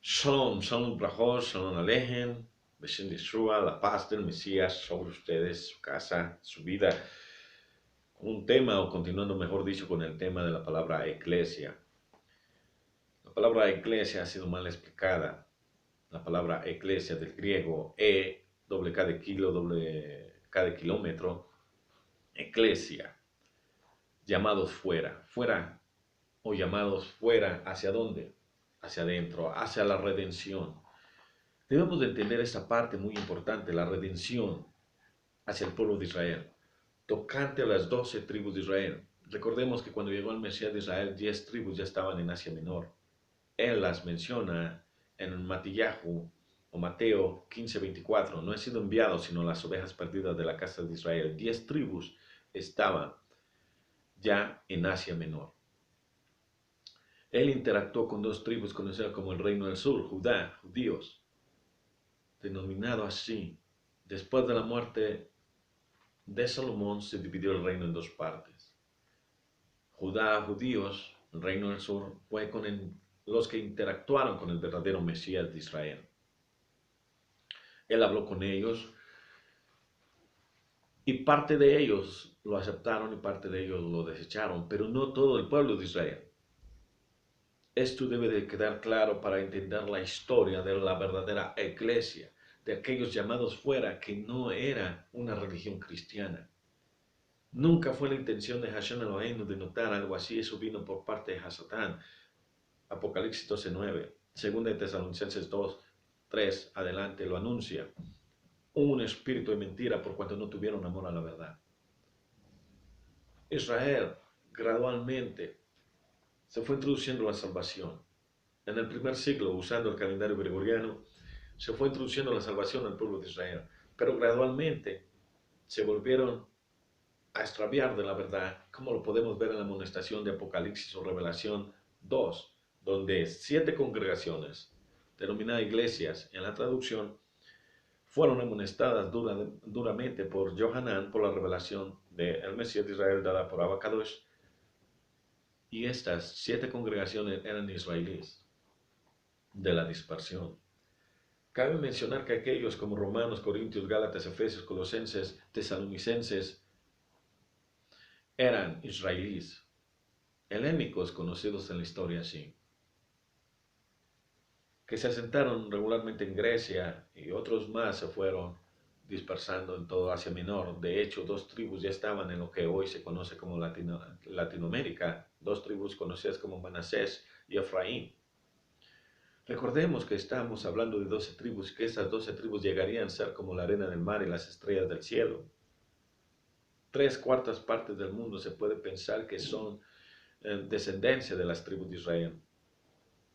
Shalom, shalom, brajos, shalom alejen, Beshem Yeshua, la paz del Mesías sobre ustedes, su casa, su vida. Un tema, o continuando mejor dicho, con el tema de la palabra iglesia. La palabra iglesia ha sido mal explicada. La palabra iglesia del griego, doble K de kilo, doble K de kilómetro, eclesia, llamados fuera, fuera o llamados fuera, ¿hacia dónde? Hacia adentro, hacia la redención. Debemos de entender esta parte muy importante, la redención hacia el pueblo de Israel, tocante a las 12 tribus de Israel. Recordemos que cuando llegó el Mesías de Israel, 10 tribus ya estaban en Asia Menor. Él las menciona en Matillahu o Mateo 15:24. No he sido enviado sino las ovejas perdidas de la casa de Israel. 10 tribus estaban ya en Asia Menor. Él interactuó con 2 tribus conocidas como el Reino del Sur, Judá, judíos, denominado así. Después de la muerte de Salomón se dividió el reino en 2 partes. Judá, judíos, el reino del sur, fue con los que interactuaron con el verdadero Mesías de Israel. Él habló con ellos y parte de ellos lo aceptaron y parte de ellos lo desecharon, pero no todo el pueblo de Israel. Esto debe de quedar claro para entender la historia de la verdadera iglesia, de aquellos llamados fuera que no era una religión cristiana. Nunca fue la intención de Hashem Eloheinu de notar algo así, eso vino por parte de Hasatán. Apocalipsis 12:9, 2 de Tesalonicenses 2:3, adelante lo anuncia. Un espíritu de mentira por cuanto no tuvieron amor a la verdad. Israel gradualmente se fue introduciendo la salvación. En el primer siglo, usando el calendario gregoriano, se fue introduciendo la salvación al pueblo de Israel, pero gradualmente se volvieron a extraviar de la verdad, como lo podemos ver en la amonestación de Apocalipsis o Revelación 2, donde 7 congregaciones, denominadas iglesias en la traducción, fueron amonestadas duramente por Johanán por la revelación del Mesías de Israel dada por Abacadosh, y estas 7 congregaciones eran israelíes de la dispersión. Cabe mencionar que aquellos como Romanos, Corintios, Gálatas, Efesios, Colosenses, Tesalonicenses eran israelíes, helénicos conocidos en la historia así, que se asentaron regularmente en Grecia y otros más se fueron dispersando en todo Asia Menor. De hecho, 2 tribus ya estaban en lo que hoy se conoce como Latinoamérica, 2 tribus conocidas como Manasés y Efraín. Recordemos que estamos hablando de 12 tribus, que esas 12 tribus llegarían a ser como la arena del mar y las estrellas del cielo. 3/4 partes del mundo se puede pensar que son descendencia de las tribus de Israel.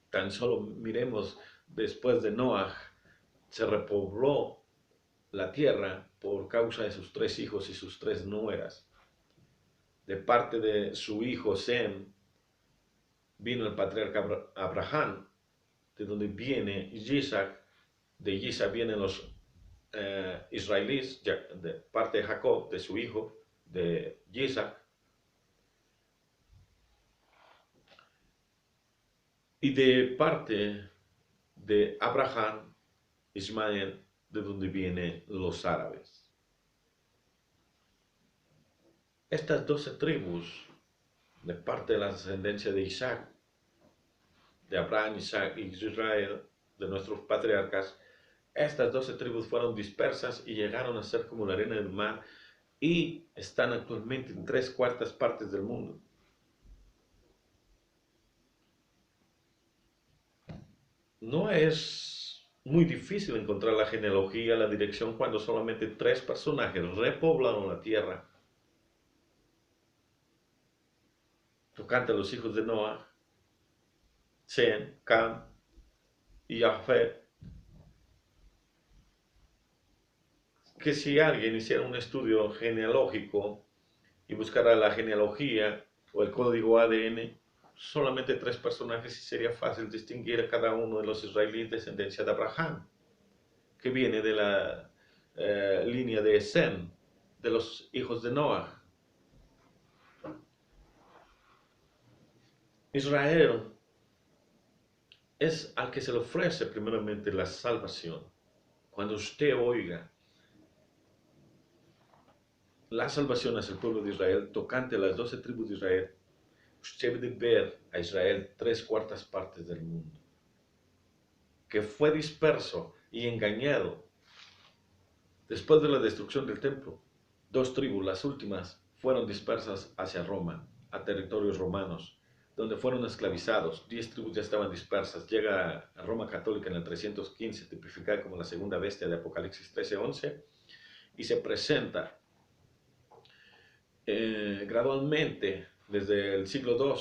Tan solo miremos, después de Noah, se repobló la tierra por causa de sus 3 hijos y sus 3 nueras. De parte de su hijo Sem vino el patriarca Abraham, de donde viene Isaac, de Isaac vienen los israelíes, de parte de Jacob, de su hijo, de Isaac, y de parte de Abraham, Ismael, de donde vienen los árabes. Estas 12 tribus, de parte de la descendencia de Isaac, de Abraham, Isaac y Israel, de nuestros patriarcas, estas 12 tribus fueron dispersas y llegaron a ser como la arena del mar y están actualmente en 3/4 partes del mundo. No es muy difícil encontrar la genealogía, la dirección, cuando solamente 3 personajes repoblaron la tierra. Tocante a los hijos de Noah, Sem, Cam y Jafet, que si alguien hiciera un estudio genealógico y buscara la genealogía o el código ADN, solamente 3 personajes y sería fácil distinguir a cada uno de los israelíes de descendencia de Abraham, que viene de la línea de Sem, de los hijos de Noah. Israel es al que se le ofrece primeramente la salvación. Cuando usted oiga la salvación hacia el pueblo de Israel, tocante a las 12 tribus de Israel, usted debe ver a Israel 3/4 partes del mundo, que fue disperso y engañado después de la destrucción del templo. 2 tribus, las últimas, fueron dispersas hacia Roma, a territorios romanos, donde fueron esclavizados. 10 tribus ya estaban dispersas. Llega a Roma Católica en el 315, tipificada como la segunda bestia de Apocalipsis 13:11, y se presenta gradualmente desde el siglo II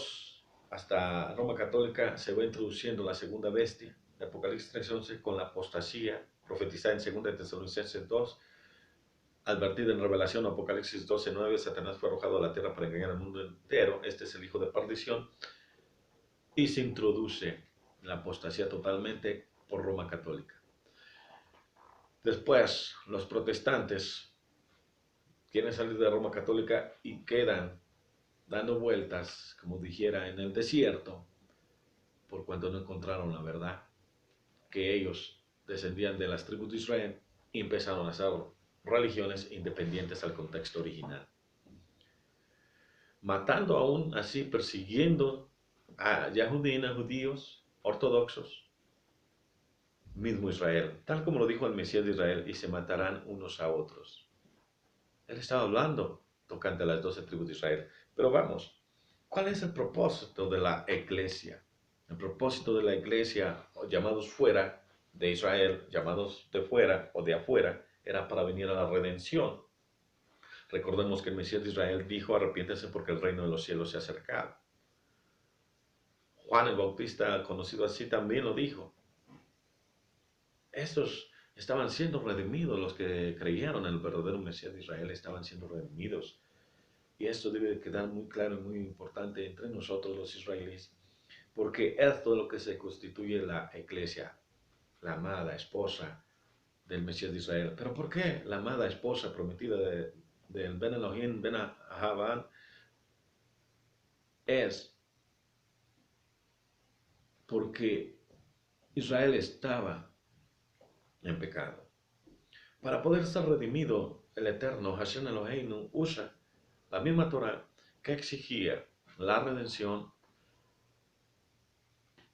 hasta Roma Católica. Se va introduciendo la segunda bestia de Apocalipsis 13:11 con la apostasía profetizada en 2 Tesalonicenses 2, advertida en Revelación Apocalipsis 12:9. Satanás fue arrojado a la tierra para engañar al mundo entero. Este es el hijo de perdición. Y se introduce la apostasía totalmente por Roma Católica. Después, los protestantes quieren salir de Roma Católica y quedan dando vueltas, como dijera, en el desierto, por cuanto no encontraron la verdad, que ellos descendían de las tribus de Israel y empezaron a hacer religiones independientes al contexto original, matando aún así, persiguiendo a Yahudim, a judíos ortodoxos, mismo Israel, tal como lo dijo el Mesías de Israel, y se matarán unos a otros. Él estaba hablando tocante a las 12 tribus de Israel. Pero vamos, ¿cuál es el propósito de la iglesia? El propósito de la iglesia, llamados fuera de Israel, llamados de fuera o de afuera, era para venir a la redención. Recordemos que el Mesías de Israel dijo: arrepiéntense porque el reino de los cielos se ha acercado. Juan el Bautista, conocido así, también lo dijo. Estos estaban siendo redimidos, los que creyeron en el verdadero Mesías de Israel estaban siendo redimidos. Y esto debe quedar muy claro y muy importante entre nosotros los israelíes, porque esto es lo que se constituye la iglesia, la amada esposa del Mesías de Israel. ¿Pero por qué la amada esposa prometida del Ben Elohim, Ben Ahavan? Es porque Israel estaba en pecado. Para poder ser redimido, el Eterno, Hashem Eloheinu, usa la misma Torah que exigía la redención,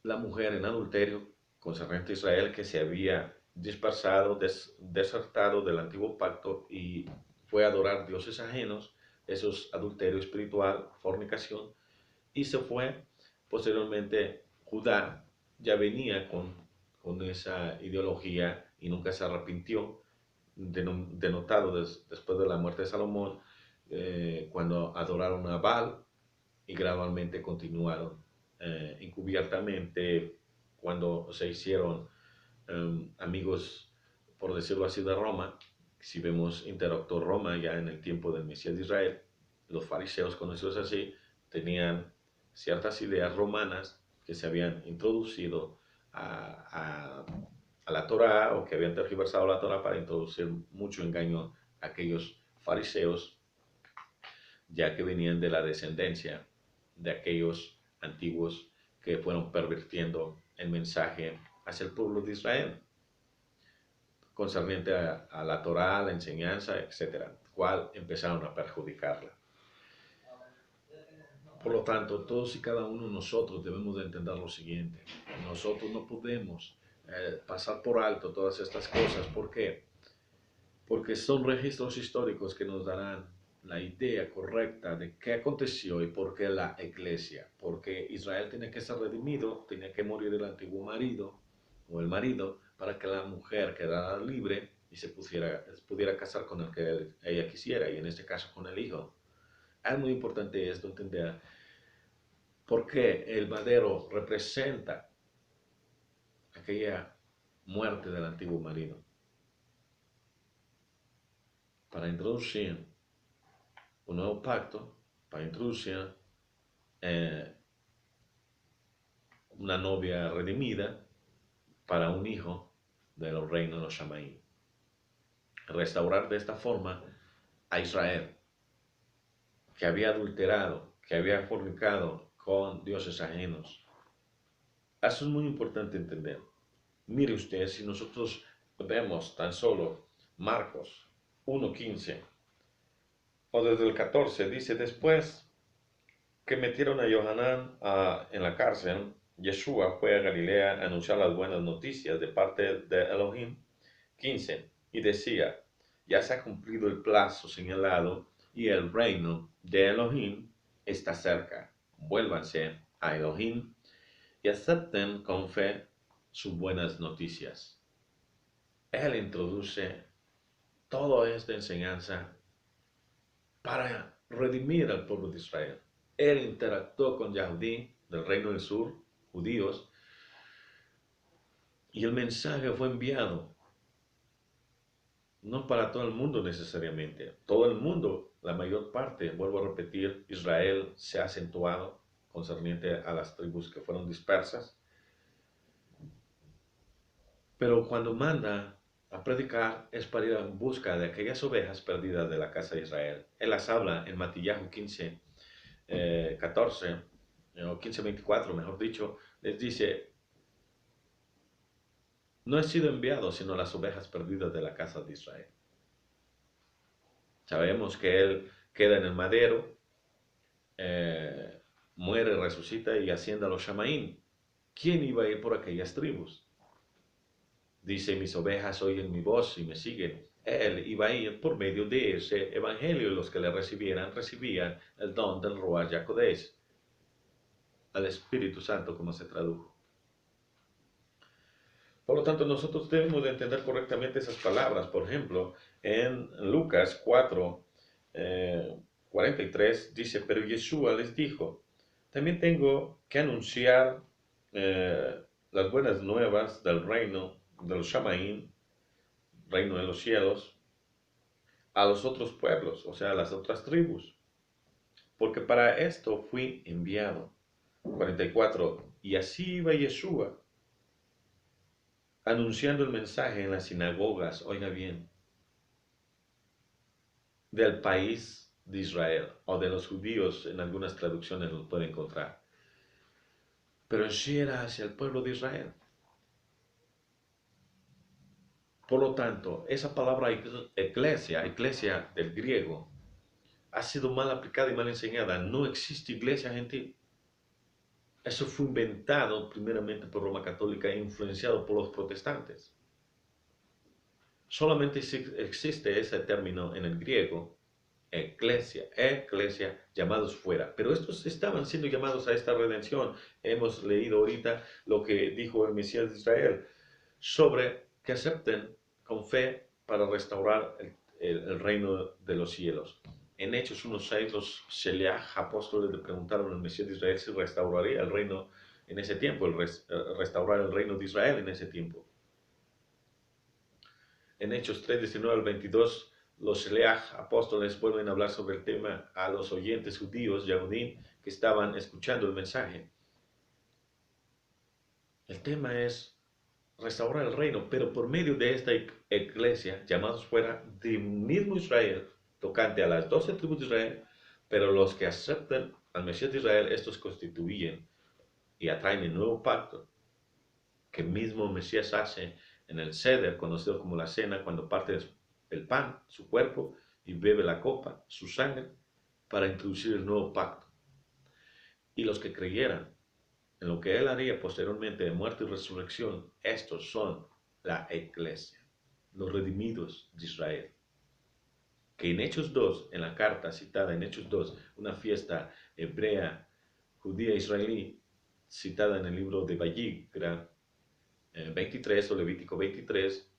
la mujer en adulterio, concerniente a Israel, que se había dispersado, desertado del antiguo pacto y fue a adorar dioses ajenos. Eso es adulterio espiritual, fornicación. Y se fue. Posteriormente, Judá ya venía con esa ideología y nunca se arrepintió, denotado después de la muerte de Salomón, cuando adoraron a Baal, y gradualmente continuaron encubiertamente cuando se hicieron amigos, por decirlo así, de Roma. Si vemos, interactuó Roma ya en el tiempo del Mesías de Israel. Los fariseos, conocidos así, tenían ciertas ideas romanas que se habían introducido a la Torá, o que habían tergiversado la Torá para introducir mucho engaño a aquellos fariseos, ya que venían de la descendencia de aquellos antiguos que fueron pervirtiendo el mensaje hacia el pueblo de Israel, concerniente a la Torá, la enseñanza, etcétera, cual empezaron a perjudicarla. Por lo tanto, todos y cada uno de nosotros debemos de entender lo siguiente: nosotros no podemos pasar por alto todas estas cosas. ¿Por qué? Porque son registros históricos que nos darán la idea correcta de qué aconteció y por qué la iglesia. Porque Israel tenía que ser redimido, tenía que morir el antiguo marido o el marido para que la mujer quedara libre y se pudiera casar con el que ella quisiera, y en este caso con el hijo. Es muy importante esto, entender por qué el madero representa aquella muerte del antiguo marido, para introducir un nuevo pacto, para introducir una novia redimida para un hijo del reino de los Shamaim. Restaurar de esta forma a Israel, que había adulterado, que había fornicado con dioses ajenos, Eso es muy importante entender. Mire usted, si nosotros vemos tan solo Marcos 1:15 o desde el 14, dice, después que metieron a Johanán en la cárcel, Yeshua fue a Galilea a anunciar las buenas noticias de parte de Elohim. 15. Y decía, ya se ha cumplido el plazo señalado y el reino de Elohim está cerca. Vuélvanse a Elohim y acepten con fe sus buenas noticias. Él introduce toda esta enseñanza para redimir al pueblo de Israel. Él interactuó con Yahudí del reino del sur, judíos, y el mensaje fue enviado no para todo el mundo necesariamente. Todo el mundo, la mayor parte, vuelvo a repetir, Israel se ha acentuado concerniente a las tribus que fueron dispersas. Pero cuando manda a predicar es para ir en busca de aquellas ovejas perdidas de la casa de Israel. Él las habla en Matillahu 15, 14, o 15:24, mejor dicho, les dice, no he sido enviado sino las ovejas perdidas de la casa de Israel. Sabemos que él queda en el madero, muere, resucita y asciende a los Shamaín. ¿Quién iba a ir por aquellas tribus? Dice, mis ovejas oyen mi voz y me siguen. Él iba a ir por medio de ese evangelio. Los que le recibieran, recibían el don del Ruach HaKodesh, al Espíritu Santo, como se tradujo. Por lo tanto, nosotros debemos de entender correctamente esas palabras. Por ejemplo, en Lucas 4, 43, dice, pero Yeshua les dijo, también tengo que anunciar las buenas nuevas del reino de los Shamaín, reino de los cielos, a los otros pueblos, o sea, a las otras tribus. Porque para esto fui enviado. 44. Y así iba Yeshua, anunciando el mensaje en las sinagogas, oiga bien, del país de Israel, o de los judíos, en algunas traducciones lo puede encontrar. Pero sí era hacia el pueblo de Israel. Por lo tanto, esa palabra iglesia del griego, ha sido mal aplicada y mal enseñada. No existe iglesia gentil. Eso fue inventado primeramente por Roma Católica e influenciado por los protestantes. Solamente existe ese término en el griego, eclesia, llamados fuera. Pero estos estaban siendo llamados a esta redención. Hemos leído ahorita lo que dijo el Mesías de Israel sobre que acepten con fe para restaurar el reino de los cielos. En Hechos 1:6 los Sheliach apóstoles le preguntaron al Mesías de Israel si restauraría el reino en ese tiempo, restaurar el reino de Israel en ese tiempo. En Hechos 3:19-22 los Sheliach apóstoles vuelven a hablar sobre el tema a los oyentes judíos, Yahudim, que estaban escuchando el mensaje. El tema es restaurar el reino, pero por medio de esta iglesia, llamados fuera del mismo Israel, tocante a las 12 tribus de Israel, pero los que aceptan al Mesías de Israel, estos constituyen y atraen el nuevo pacto que mismo Mesías hace en el Seder, conocido como la cena, cuando parte el pan, su cuerpo, y bebe la copa, su sangre, para introducir el nuevo pacto. Y los que creyeran en lo que él haría posteriormente de muerte y resurrección, estos son la iglesia, los redimidos de Israel. Que en Hechos 2, en la carta citada en Hechos 2, una fiesta hebrea, judía, israelí, citada en el libro de Vayikra 23 o Levítico 23,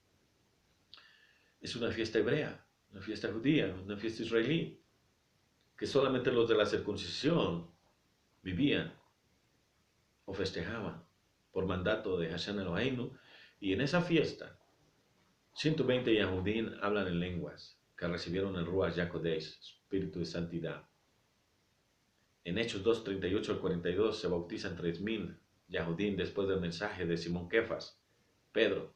es una fiesta hebrea, una fiesta judía, una fiesta israelí, que solamente los de la circuncisión vivían o festejaban por mandato de Hashem Eloheinu, y en esa fiesta 120 Yahudim hablan en lenguas que recibieron el Ruach HaKodesh, espíritu de santidad. En Hechos 2:38-42 se bautizan 3000 Yahudim después del mensaje de Simón Kefas, Pedro,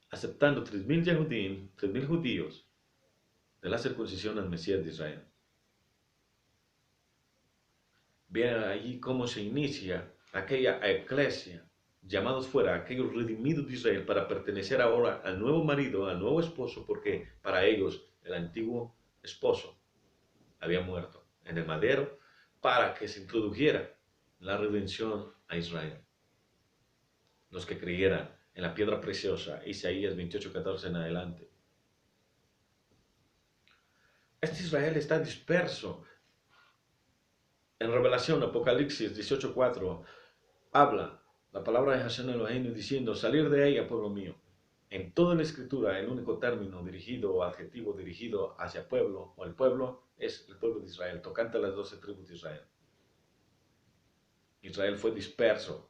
aceptando 3000 Yahudim, 3000 judíos de la circuncisión al Mesías de Israel. Vean allí cómo se inicia aquella eclesia, llamados fuera, aquellos redimidos de Israel, para pertenecer ahora al nuevo marido, al nuevo esposo, porque para ellos el antiguo esposo había muerto en el madero, para que se introdujera la redención a Israel. Los que creyeran en la piedra preciosa, Isaías 28:14 en adelante. Este Israel está disperso. En Revelación, Apocalipsis 18:4, habla la palabra de Hashem Eloheinu diciendo, salir de ella, pueblo mío. En toda la escritura, el único término dirigido o adjetivo dirigido hacia pueblo o el pueblo es el pueblo de Israel, tocante a las 12 tribus de Israel. Israel fue disperso.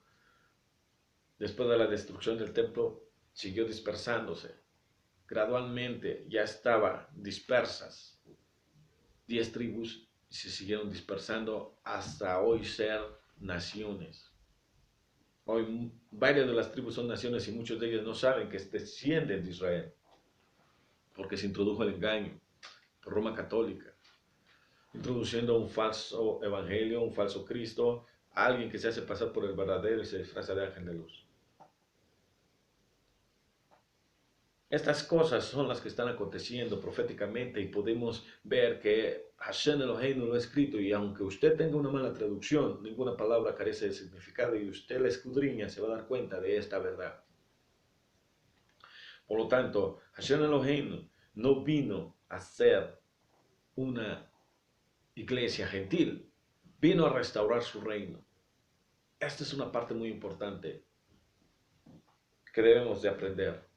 Después de la destrucción del templo, siguió dispersándose. Gradualmente ya estaba dispersas 10 tribus y se siguieron dispersando hasta hoy ser naciones. Hoy varias de las tribus son naciones y muchos de ellos no saben que descienden de Israel, porque se introdujo el engaño por Roma Católica, introduciendo un falso evangelio, un falso Cristo, alguien que se hace pasar por el verdadero y se disfraza de ángel de luz. Estas cosas son las que están aconteciendo proféticamente y podemos ver que Hashem Eloheinu lo ha escrito y aunque usted tenga una mala traducción, ninguna palabra carece de significado y usted la escudriña, se va a dar cuenta de esta verdad. Por lo tanto, Hashem Eloheinu no vino a ser una iglesia gentil, vino a restaurar su reino. Esta es una parte muy importante que debemos de aprender.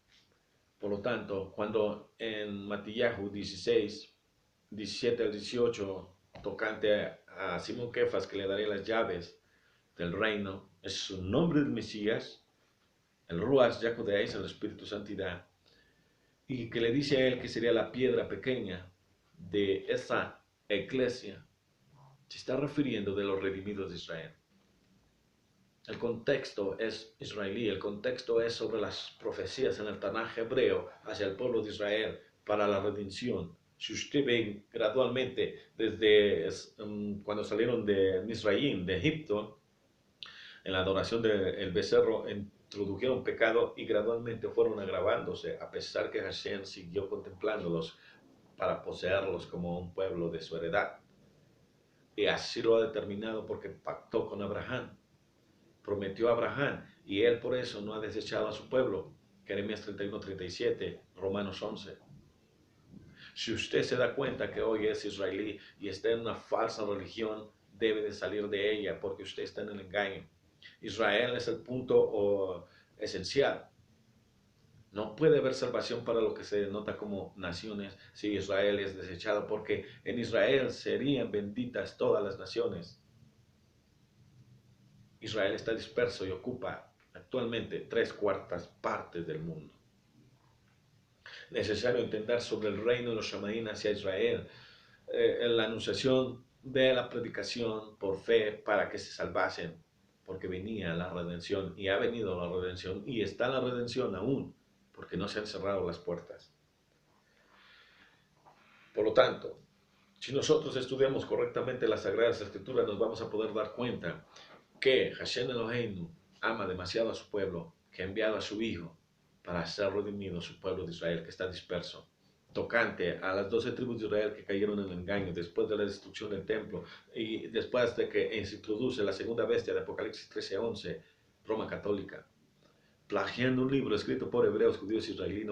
Por lo tanto, cuando en Matillahu 16, 17 al 18, tocante a Simón Kefas, que le daré las llaves del reino, es su nombre del Mesías, el Ruach Yacodeis, el Espíritu Santidad, y que le dice a él que sería la piedra pequeña de esa iglesia, se está refiriendo de los redimidos de Israel. El contexto es israelí, el contexto es sobre las profecías en el Tanaj hebreo hacia el pueblo de Israel para la redención. Si usted ve gradualmente desde cuando salieron de Misraim, de Egipto, en la adoración del becerro, introdujeron pecado y gradualmente fueron agravándose, a pesar que Hashem siguió contemplándolos para poseerlos como un pueblo de su heredad. Y así lo ha determinado porque pactó con Abraham. Prometió a Abraham y él por eso no ha desechado a su pueblo. Jeremías 31:37, Romanos 11. Si usted se da cuenta que hoy es israelí y está en una falsa religión, debe de salir de ella porque usted está en el engaño. Israel es el punto esencial. No puede haber salvación para lo que se denota como naciones si Israel es desechado, porque en Israel serían benditas todas las naciones. Israel está disperso y ocupa actualmente 3/4 partes del mundo. Necesario entender sobre el reino de los Shamaín hacia Israel, la anunciación de la predicación por fe para que se salvasen, porque venía la redención y ha venido la redención y está la redención aún, porque no se han cerrado las puertas. Por lo tanto, si nosotros estudiamos correctamente las Sagradas Escrituras, nos vamos a poder dar cuenta que Hashem Eloheinu ama demasiado a su pueblo, que ha enviado a su Hijo para ser redimido su pueblo de Israel, que está disperso. Tocante a las 12 tribus de Israel que cayeron en el engaño después de la destrucción del templo y después de que se introduce la segunda bestia de Apocalipsis 13:11, Roma Católica, plagiando un libro escrito por hebreos, judíos israelíes,